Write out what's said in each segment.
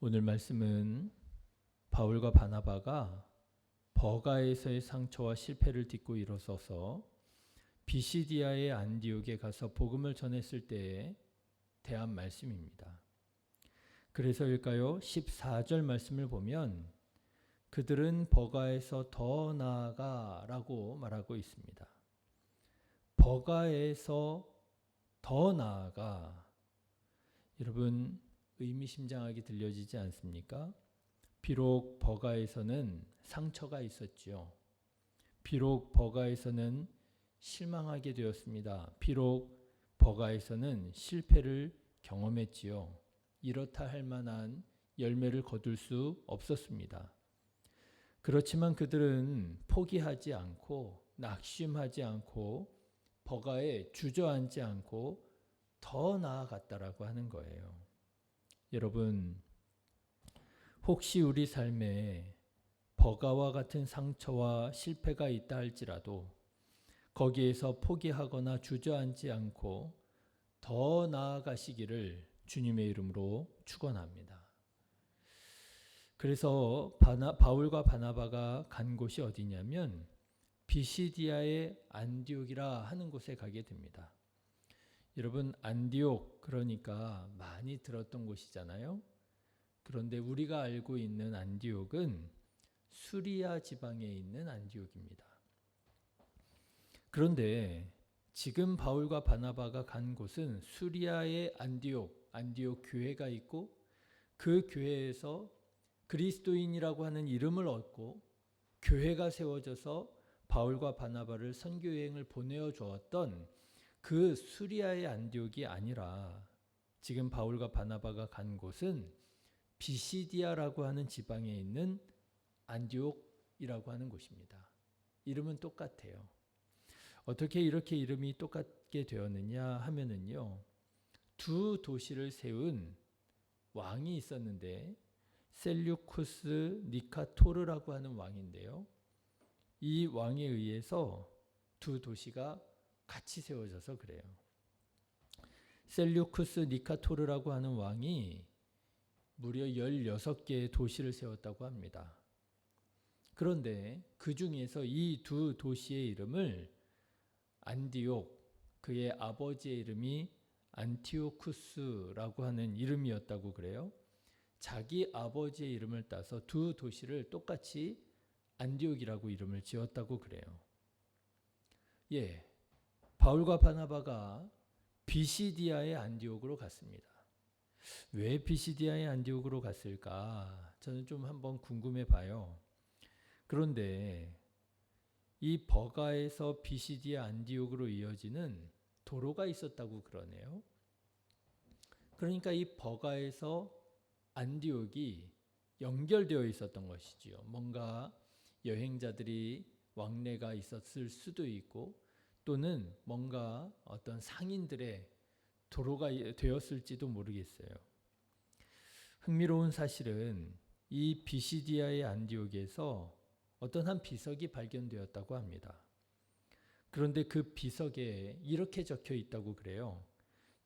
오늘 말씀은 바울과 바나바가 버가에서의 상처와 실패를 딛고 일어서서 비시디아의 안디옥에 가서 복음을 전했을 때에 대한 말씀입니다. 그래서일까요? 14절 말씀을 보면 그들은 버가에서 더 나아가 라고 말하고 있습니다. 버가에서 더 나아가, 여러분 의미심장하게 들려지지 않습니까? 비록 버가에서는 상처가 있었지요. 비록 버가에서는 실망하게 되었습니다. 비록 버가에서는 실패를 경험했지요. 이렇다 할 만한 열매를 거둘 수 없었습니다. 그렇지만 그들은 포기하지 않고 낙심하지 않고 버가에 주저앉지 않고 더 나아갔다라고 하는 거예요. 여러분, 혹시 우리 삶에 버가와 같은 상처와 실패가 있다 할지라도 거기에서 포기하거나 주저앉지 않고 더 나아가시기를 주님의 이름으로 축원합니다. 그래서 바울과 바나바가 간 곳이 어디냐면 비시디아의 안디옥이라 하는 곳에 가게 됩니다. 여러분, 안디옥 그러니까 많이 들었던 곳이잖아요. 그런데 우리가 알고 있는 안디옥은 수리아 지방에 있는 안디옥입니다. 그런데 지금 바울과 바나바가 간 곳은 수리아의 안디옥 교회가 있고 그 교회에서 그리스도인이라고 하는 이름을 얻고 교회가 세워져서 바울과 바나바를 선교 여행을 보내어 주었던 그 수리아의 안디옥이 아니라 지금 바울과 바나바가 간 곳은 비시디아라고 하는 지방에 있는 안디옥이라고 하는 곳입니다. 이름은 똑같아요. 어떻게 이렇게 이름이 똑같게 되었느냐 하면은요, 두 도시를 세운 왕이 있었는데 셀류쿠스 니카토르라고 하는 왕인데요, 이 왕에 의해서 두 도시가 같이 세워져서 그래요. 셀류쿠스 니카토르라고 하는 왕이 무려 16개의 도시를 세웠다고 합니다. 그런데 그 중에서 이 두 도시의 이름을 안디옥, 그의 아버지의 이름이 안티오쿠스라고 하는 이름이었다고 그래요. 자기 아버지의 이름을 따서 두 도시를 똑같이 안디옥이라고 이름을 지었다고 그래요. 예, 바울과 바나바가 비시디아의 안디옥으로 갔습니다. 왜 비시디아의 안디옥으로 갔을까? 저는 좀 한번 궁금해 봐요. 그런데 이 버가에서 비시디아 안디옥으로 이어지는 도로가 있었다고 그러네요. 그러니까 이 버가에서 안디옥이 연결되어 있었던 것이지요. 뭔가 여행자들이 왕래가 있었을 수도 있고 또는 뭔가 어떤 상인들의 도로가 되었을지도 모르겠어요. 흥미로운 사실은 이 비시디아의 안디옥에서 어떤 한 비석이 발견되었다고 합니다. 그런데 그 비석에 이렇게 적혀 있다고 그래요.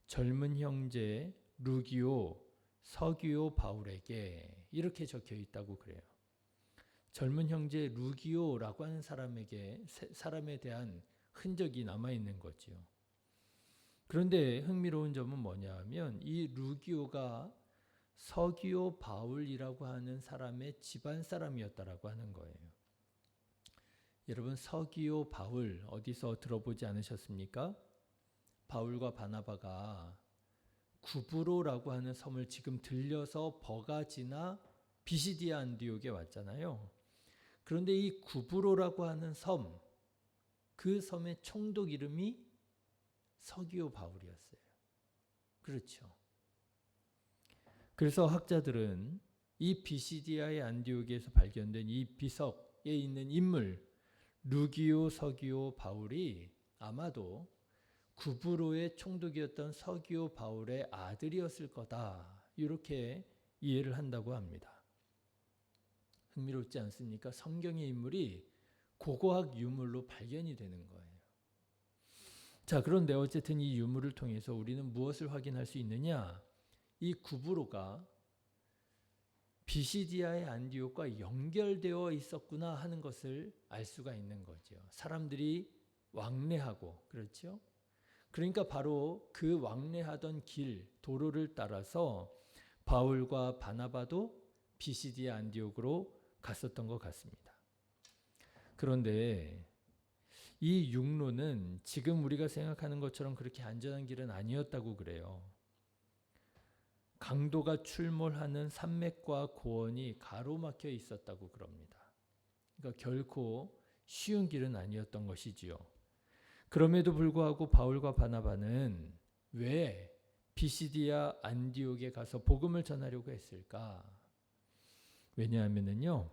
젊은 형제 루기오 서기오 바울에게, 이렇게 적혀 있다고 그래요. 젊은 형제 루기오라고 하는 사람에 대한 흔적이 남아 있는 거지요. 그런데 흥미로운 점은 뭐냐 하면 이 루기오가 서기오 바울이라고 하는 사람의 집안 사람이었다라고 하는 거예요. 여러분, 서기오 바울 어디서 들어보지 않으셨습니까? 바울과 바나바가 구브로라고 하는 섬을 지금 들려서 버가 지나 비시디아 안디옥에 왔잖아요. 그런데 이 구브로라고 하는 섬, 그 섬의 총독 이름이 서기오 바울이었어요. 그렇죠. 그래서 학자들은 이 비시디아의 안디옥에서 발견된 이 비석에 있는 인물 루기오 서기오 바울이 아마도 구브로의 총독이었던 서기오 바울의 아들이었을 거다, 이렇게 이해를 한다고 합니다. 흥미롭지 않습니까? 성경의 인물이 고고학 유물로 발견이 되는 거예요. 자, 그런데 어쨌든 이 유물을 통해서 우리는 무엇을 확인할 수 있느냐? 이 구브로가 비시디아의 안디옥과 연결되어 있었구나 하는 것을 알 수가 있는 거죠. 사람들이 왕래하고, 그렇죠? 그러니까 바로 그 왕래하던 길, 도로를 따라서 바울과 바나바도 비시디아 안디옥으로 갔었던 것 같습니다. 그런데 이 육로는 지금 우리가 생각하는 것처럼 그렇게 안전한 길은 아니었다고 그래요. 강도가 출몰하는 산맥과 고원이 가로막혀 있었다고 그럽니다. 그러니까 결코 쉬운 길은 아니었던 것이지요. 그럼에도 불구하고 바울과 바나바는 왜 비시디아 안디옥에 가서 복음을 전하려고 했을까? 왜냐하면요,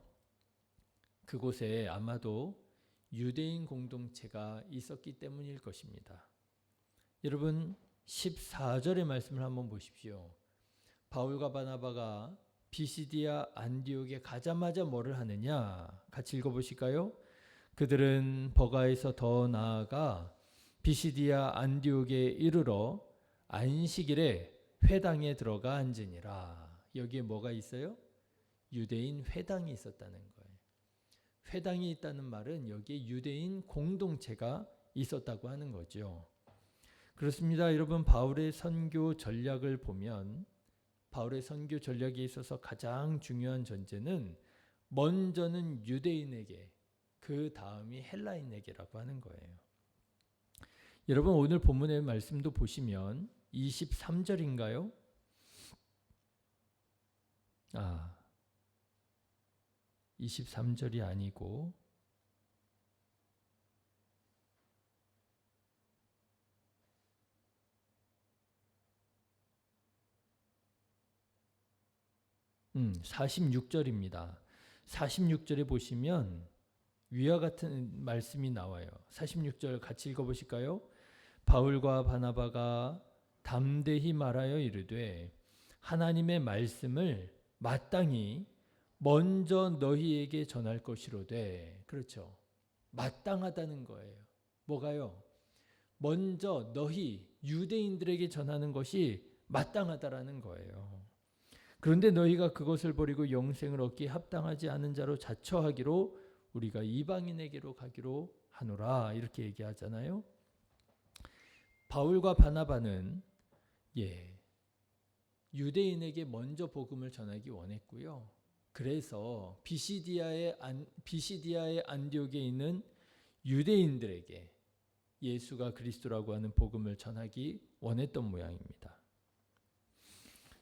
그곳에 아마도 유대인 공동체가 있었기 때문일 것입니다. 여러분 14절의 말씀을 한번 보십시오. 바울과 바나바가 비시디아 안디옥에 가자마자 뭐를 하느냐? 같이 읽어보실까요? 그들은 버가에서 더 나아가 비시디아 안디옥에 이르러 안식일에 회당에 들어가 앉으니라. 여기에 뭐가 있어요? 유대인 회당이 있었다는 거예요. 회당이 있다는 말은 여기에 유대인 공동체가 있었다고 하는 거죠. 그렇습니다. 여러분, 바울의 선교 전략을 보면 바울의 선교 전략에 있어서 가장 중요한 전제는 먼저는 유대인에게, 그 다음이 헬라인에게라고 하는 거예요. 여러분, 오늘 본문의 말씀도 보시면 23절인가요? 23절이 아니고 46절입니다. 46절에 보시면 위와 같은 말씀이 나와요. 46절 같이 읽어보실까요? 바울과 바나바가 담대히 말하여 이르되 하나님의 말씀을 마땅히 먼저 너희에게 전할 것이로되. 그렇죠. 마땅하다는 거예요. 뭐가요? 먼저 너희 유대인들에게 전하는 것이 마땅하다라는 거예요. 그런데 너희가 그것을 버리고 영생을 얻기에 합당하지 않은 자로 자처하기로 우리가 이방인에게로 가기로 하노라, 이렇게 얘기하잖아요. 바울과 바나바는 유대인에게 먼저 복음을 전하기 원했고요. 그래서 비시디아의 안디옥에 있는 유대인들에게 예수가 그리스도라고 하는 복음을 전하기 원했던 모양입니다.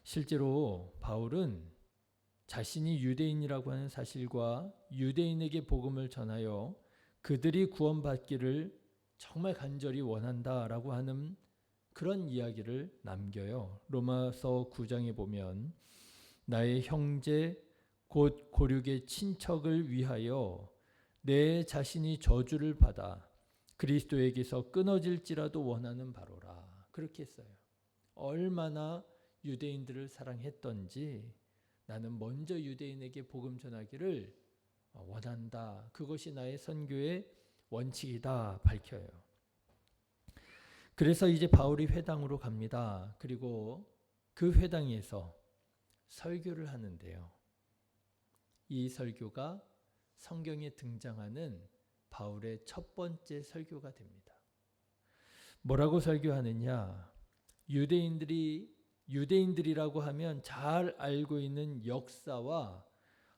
실제로 바울은 자신이 유대인이라고 하는 사실과 유대인에게 복음을 전하여 그들이 구원받기를 정말 간절히 원한다라고 하는 그런 이야기를 남겨요. 로마서 9장에 보면 나의 형제 곧 고륙의 친척을 위하여 내 자신이 저주를 받아 그리스도에게서 끊어질지라도 원하는 바로라, 그렇게 했어요. 얼마나 유대인들을 사랑했던지 나는 먼저 유대인에게 복음 전하기를 원한다. 그것이 나의 선교의 원칙이다 밝혀요. 그래서 이제 바울이 회당으로 갑니다. 그리고 그 회당에서 설교를 하는데요. 이 설교가 성경에 등장하는 바울의 첫 번째 설교가 됩니다. 뭐라고 설교하느냐? 유대인들이라고 하면 잘 알고 있는 역사와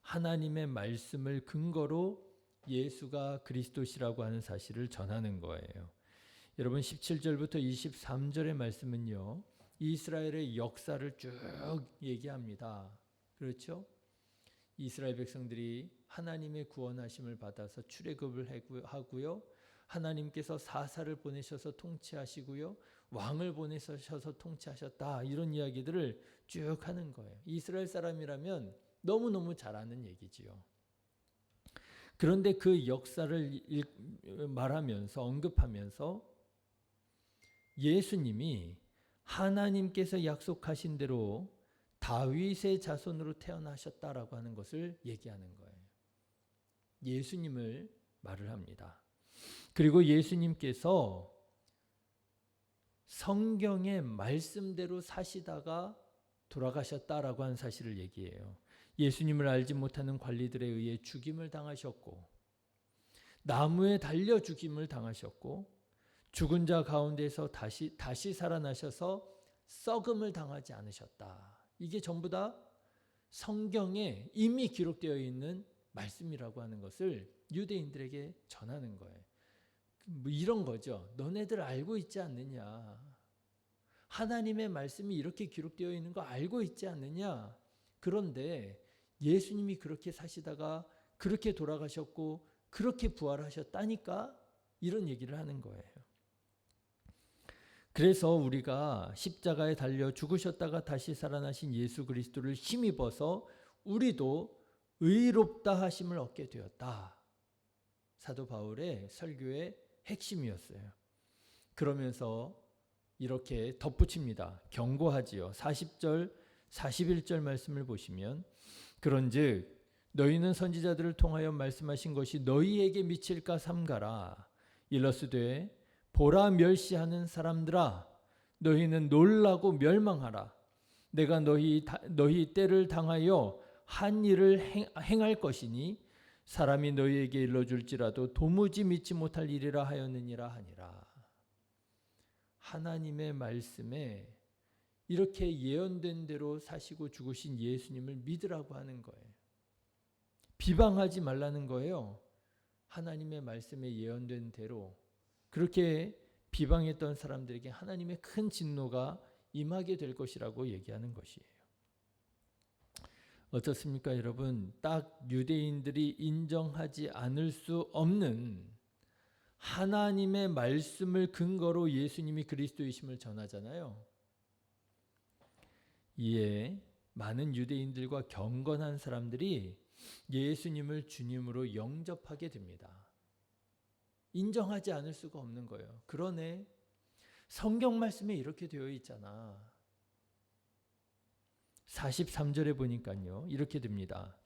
하나님의 말씀을 근거로 예수가 그리스도시라고 하는 사실을 전하는 거예요. 여러분 17절부터 23절의 말씀은요, 이스라엘의 역사를 쭉 얘기합니다. 그렇죠? 이스라엘 백성들이 하나님의 구원하심을 받아서 출애굽을 하고요, 하나님께서 사사를 보내셔서 통치하시고요, 왕을 보내셔서 통치하셨다, 이런 이야기들을 쭉 하는 거예요. 이스라엘 사람이라면 너무너무 잘 아는 얘기지요. 그런데 그 역사를 말하면서, 언급하면서 예수님이 하나님께서 약속하신 대로 다윗의 자손으로 태어나셨다라고 하는 것을 얘기하는 거예요. 예수님을 말을 합니다. 그리고 예수님께서 성경의 말씀대로 사시다가 돌아가셨다라고 하는 사실을 얘기해요. 예수님을 알지 못하는 관리들에 의해 죽임을 당하셨고 나무에 달려 죽임을 당하셨고 죽은 자 가운데서 다시 살아나셔서 썩음을 당하지 않으셨다. 이게 전부 다 성경에 이미 기록되어 있는 말씀이라고 하는 것을 유대인들에게 전하는 거예요. 뭐 이런 거죠. 너네들 알고 있지 않느냐. 하나님의 말씀이 이렇게 기록되어 있는 거 알고 있지 않느냐. 그런데 예수님이 그렇게 사시다가 그렇게 돌아가셨고 그렇게 부활하셨다니까 이런 얘기를 하는 거예요. 그래서 우리가 십자가에 달려 죽으셨다가 다시 살아나신 예수 그리스도를 힘입어서 우리도 의롭다 하심을 얻게 되었다. 사도 바울의 설교의 핵심이었어요. 그러면서 이렇게 덧붙입니다. 경고하지요. 40절, 41절 말씀을 보시면 그런즉 너희는 선지자들을 통하여 말씀하신 것이 너희에게 미칠까 삼가라. 일러스되 보라 멸시하는 사람들아 너희는 놀라고 멸망하라. 내가 너희 때를 당하여 한 일을 행할 것이니 사람이 너희에게 일러줄지라도 도무지 믿지 못할 일이라 하였느니라 하니라. 하나님의 말씀에 이렇게 예언된 대로 사시고 죽으신 예수님을 믿으라고 하는 거예요. 비방하지 말라는 거예요. 하나님의 말씀에 예언된 대로 그렇게 비방했던 사람들에게 하나님의 큰 진노가 임하게 될 것이라고 얘기하는 것이에요. 어떻습니까, 여러분? 딱 유대인들이 인정하지 않을 수 없는 하나님의 말씀을 근거로 예수님이 그리스도이심을 전하잖아요. 이에 많은 유대인들과 경건한 사람들이 예수님을 주님으로 영접하게 됩니다. 인정하지 않을 수가 없는 거예요. 그러네. 성경 말씀에 이렇게 되어 있잖아. 43절에 보니까요. 이렇게 됩니다.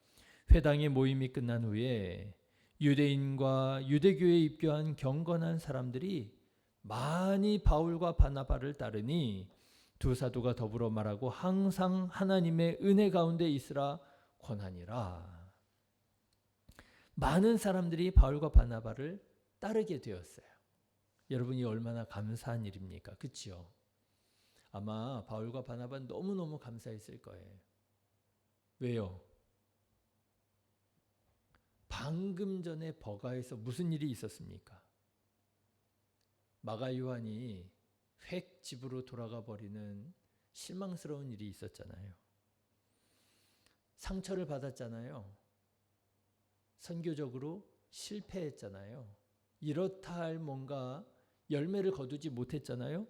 회당의 모임이 끝난 후에 유대인과 유대교에 입교한 경건한 사람들이 많이 바울과 바나바를 따르니 두 사도가 더불어 말하고 항상 하나님의 은혜 가운데 있으라 권하니라. 많은 사람들이 바울과 바나바를 따르게 되었어요. 여러분이 얼마나 감사한 일입니까? 그렇죠? 아마 바울과 바나바는 너무너무 감사했을 거예요. 왜요? 방금 전에 버가에서 무슨 일이 있었습니까? 마가 요한이 획 집으로 돌아가 버리는 실망스러운 일이 있었잖아요. 상처를 받았잖아요. 선교적으로 실패했잖아요. 이렇다 할 뭔가 열매를 거두지 못했잖아요.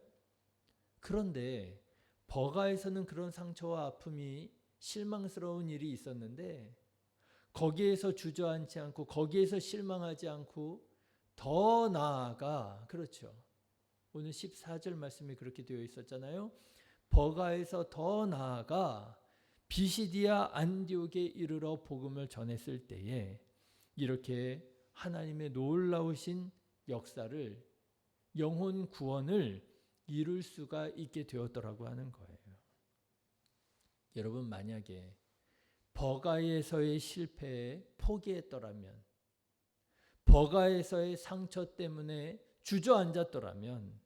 그런데 버가에서는 그런 상처와 아픔이 실망스러운 일이 있었는데 거기에서 주저앉지 않고 거기에서 실망하지 않고 더 나아가, 그렇죠. 오늘 14절 말씀이 그렇게 되어 있었잖아요. 버가에서 더 나아가 비시디아 안디옥에 이르러 복음을 전했을 때에 이렇게 하나님의 놀라우신 역사를, 영혼 구원을 이룰 수가 있게 되었더라고 하는 거예요. 여러분, 만약에 버가에서의 실패에 포기했더라면, 버가에서의 상처 때문에 주저앉았더라면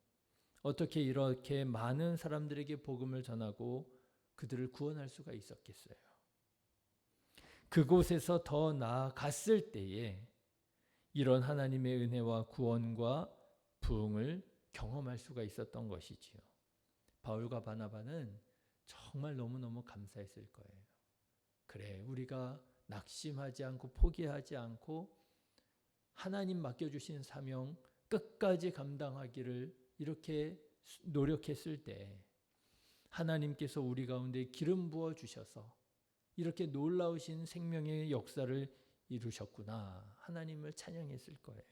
어떻게 이렇게 많은 사람들에게 복음을 전하고 그들을 구원할 수가 있었겠어요? 그곳에서 더 나아갔을 때에 이런 하나님의 은혜와 구원과 부흥을 경험할 수가 있었던 것이지요. 바울과 바나바는 정말 너무너무 감사했을 거예요. 그래, 우리가 낙심하지 않고 포기하지 않고 하나님 맡겨주신 사명 끝까지 감당하기를 이렇게 노력했을 때 하나님께서 우리 가운데 기름 부어 주셔서 이렇게 놀라우신 생명의 역사를 이루셨구나. 하나님을 찬양했을 거예요.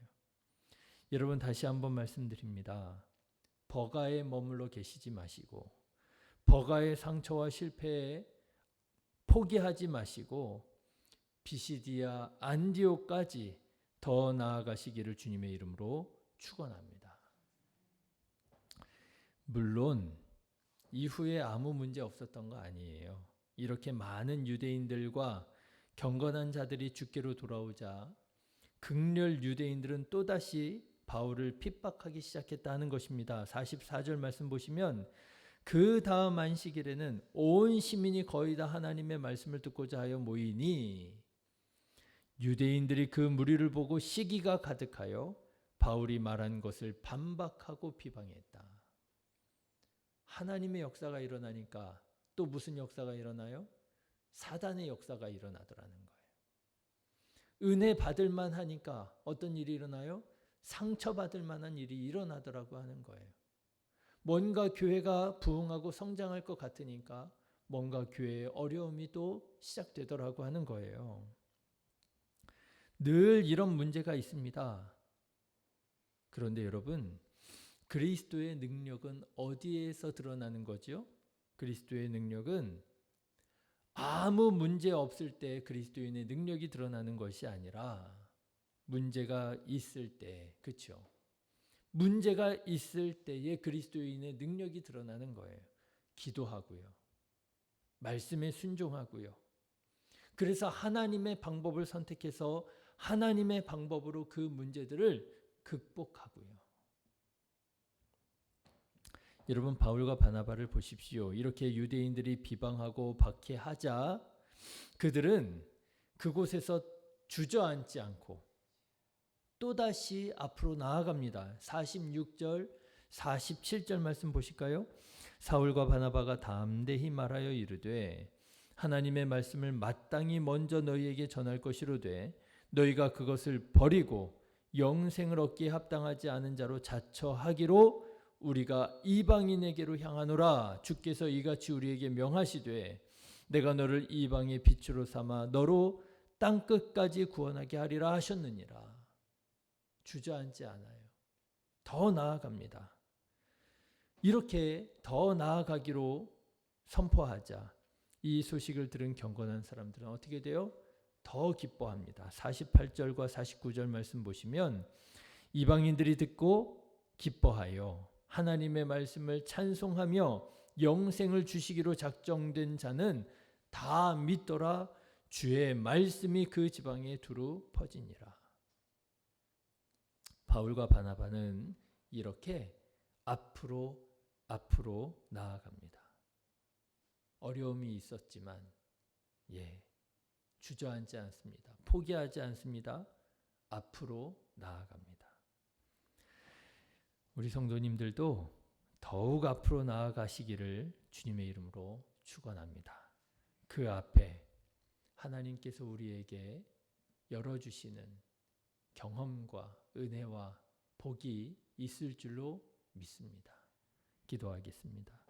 여러분, 다시 한번 말씀드립니다. 버가에 머물러 계시지 마시고 버가의 상처와 실패에 포기하지 마시고 비시디아 안디옥까지 더 나아가시기를 주님의 이름으로 축원합니다. 물론 이후에 아무 문제 없었던 거 아니에요. 이렇게 많은 유대인들과 경건한 자들이 주께로 돌아오자 극렬 유대인들은 또다시 바울을 핍박하기 시작했다는 것입니다. 44절 말씀 보시면 그 다음 안식일에는 온 시민이 거의 다 하나님의 말씀을 듣고자 하여 모이니 유대인들이 그 무리를 보고 시기가 가득하여 바울이 말한 것을 반박하고 비방했다. 하나님의 역사가 일어나니까 또 무슨 역사가 일어나요? 사단의 역사가 일어나더라는 거예요. 은혜 받을 만하니까 어떤 일이 일어나요? 상처받을 만한 일이 일어나더라고 하는 거예요. 뭔가 교회가 부흥하고 성장할 것 같으니까 뭔가 교회에 어려움이 또 시작되더라고 하는 거예요. 늘 이런 문제가 있습니다. 그런데 여러분, 그리스도의 능력은 어디에서 드러나는 거죠? 그리스도의 능력은 아무 문제 없을 때 그리스도인의 능력이 드러나는 것이 아니라 문제가 있을 때, 그렇죠? 문제가 있을 때에 그리스도인의 능력이 드러나는 거예요. 기도하고요. 말씀에 순종하고요. 그래서 하나님의 방법을 선택해서 하나님의 방법으로 그 문제들을 극복하고요. 여러분, 바울과 바나바를 보십시오. 이렇게 유대인들이 비방하고 박해하자 그들은 그곳에서 주저앉지 않고 또다시 앞으로 나아갑니다. 46절, 47절 말씀 보실까요? 사울과 바나바가 담대히 말하여 이르되 하나님의 말씀을 마땅히 먼저 너희에게 전할 것이로되 너희가 그것을 버리고 영생을 얻기에 합당하지 않은 자로 자처하기로 우리가 이방인에게로 향하노라. 주께서 이같이 우리에게 명하시되 내가 너를 이방의 빛으로 삼아 너로 땅 끝까지 구원하게 하리라 하셨느니라. 주저앉지 않아요. 더 나아갑니다. 이렇게 더 나아가기로 선포하자 이 소식을 들은 경건한 사람들은 어떻게 돼요? 더 기뻐합니다. 48절과 49절 말씀 보시면 이방인들이 듣고 기뻐하여 하나님의 말씀을 찬송하며 영생을 주시기로 작정된 자는 다 믿더라. 주의 말씀이 그 지방에 두루 퍼지니라. 바울과 바나바는 이렇게 앞으로 나아갑니다. 어려움이 있었지만 주저앉지 않습니다. 포기하지 않습니다. 앞으로 나아갑니다. 우리 성도님들도 더욱 앞으로 나아가시기를 주님의 이름으로 축원합니다. 그 앞에 하나님께서 우리에게 열어주시는 경험과 은혜와 복이 있을 줄로 믿습니다. 기도하겠습니다.